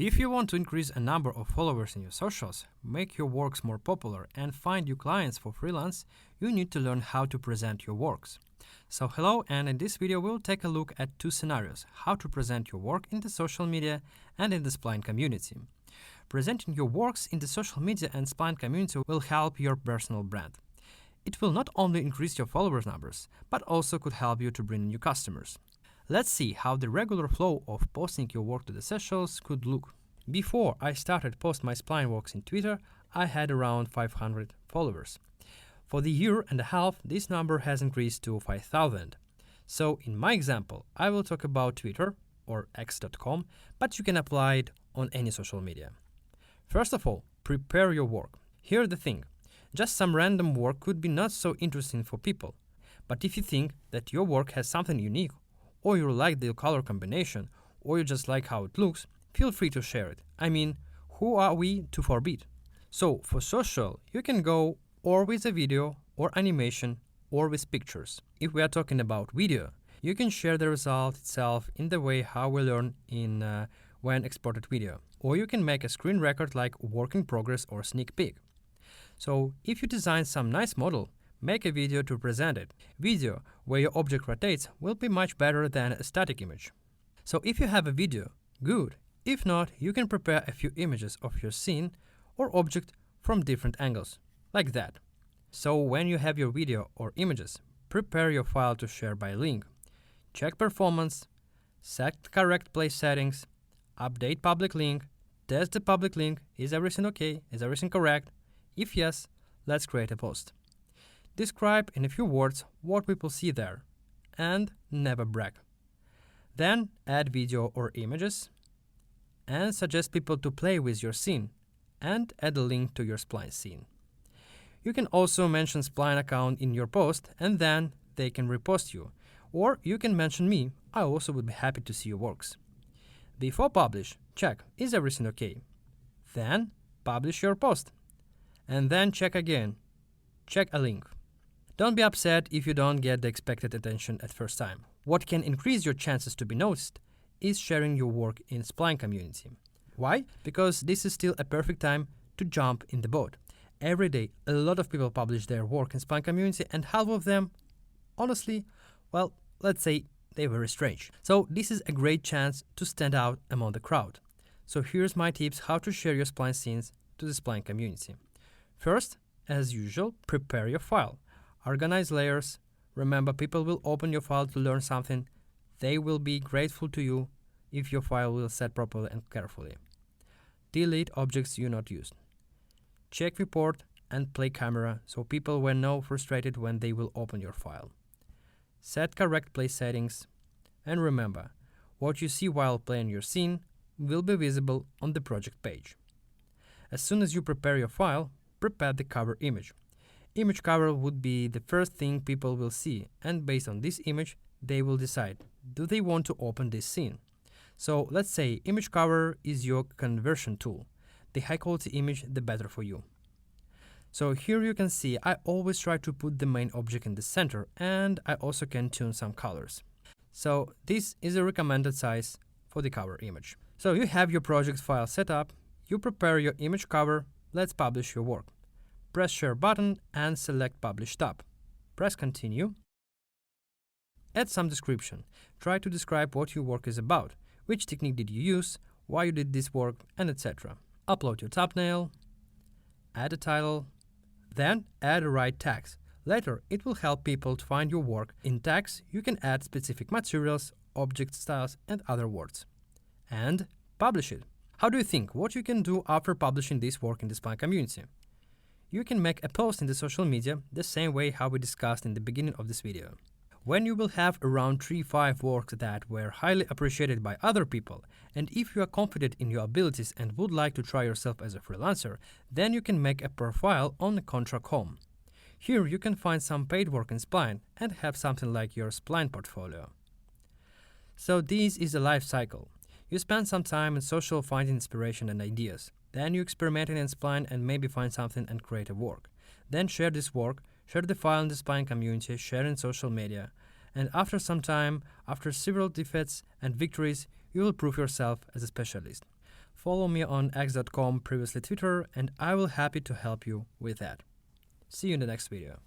If you want to increase a number of followers in your socials, make your works more popular and find new clients for freelance, you need to learn how to present your works. So hello, and in this video we'll take a look at two scenarios: how to present your work in the social media and in the Spline community. Presenting your works in the social media and Spline community will help your personal brand. It will not only increase your followers numbers, but also could help you to bring new customers. Let's see how the regular flow of posting your work to the socials could look. Before I started post my Spline works in Twitter, I had around 500 followers. For the year and a half, this number has increased to 5,000. So in my example, I will talk about Twitter or x.com, but you can apply it on any social media. First of all, prepare your work. Here's the thing. Just some random work could be not so interesting for people. But if you think that your work has something unique, or you like the color combination, or you just like how it looks, feel free to share it. I mean, who are we to forbid? So for social, you can go or with a video, or animation, or with pictures. If we are talking about video, you can share the result itself in the way how we learn in when exported video. Or you can make a screen record like work in progress or sneak peek. So if you design some nice model, make a video to present it. Video where your object rotates will be much better than a static image. So if you have a video, good. If not, you can prepare a few images of your scene or object from different angles, like that. So when you have your video or images, prepare your file to share by link. Check performance, set correct place settings, update public link, test the public link, is everything okay, is everything correct? If yes, let's create a post. Describe in a few words what people see there, and never brag. Then add video or images, and suggest people to play with your scene, and add a link to your Spline scene. You can also mention Spline account in your post, and then they can repost you. Or you can mention me, I also would be happy to see your works. Before publish, check, is everything okay? Then publish your post. And then check again. Check a link. Don't be upset if you don't get the expected attention at first time. What can increase your chances to be noticed is sharing your work in Spline community. Why? Because this is still a perfect time to jump in the boat. Every day, a lot of people publish their work in Spline community, and half of them, honestly, well, let's say they're very strange. So this is a great chance to stand out among the crowd. So here's my tips how to share your Spline scenes to the Spline community. First, as usual, prepare your file. Organize layers. Remember, people will open your file to learn something. They will be grateful to you if your file will set properly and carefully. Delete objects you not used. Check viewport and play camera so people will not frustrated when they will open your file. Set correct place settings. And remember, what you see while playing your scene will be visible on the project page. As soon as you prepare your file, prepare the cover image. Image cover would be the first thing people will see, and based on this image, they will decide, do they want to open this scene? So let's say image cover is your conversion tool. The high quality image, the better for you. So here you can see I always try to put the main object in the center, and I also can tune some colors. So this is a recommended size for the cover image. So you have your project file set up, you prepare your image cover, let's publish your work. Press share button and select publish tab. Press continue. Add some description. Try to describe what your work is about, which technique did you use, why you did this work, and etc. Upload your thumbnail, add a title, then add the right tags. Later, it will help people to find your work. In tags, you can add specific materials, object styles, and other words. And publish it. How do you think? What you can do after publishing this work in the Spline community? You can make a post in the social media the same way how we discussed in the beginning of this video. When you will have around 3-5 works that were highly appreciated by other people, and if you are confident in your abilities and would like to try yourself as a freelancer, then you can make a profile on Contra.com. Here you can find some paid work in Spline and have something like your Spline portfolio. So this is a life cycle. You spend some time in social finding inspiration and ideas. Then you experiment in Spline and maybe find something and create a work. Then share this work, share the file in the Spline community, share in social media. And after some time, after several defeats and victories, you will prove yourself as a specialist. follow me on x.com, previously Twitter, and I will happy to help you with that. See you in the next video.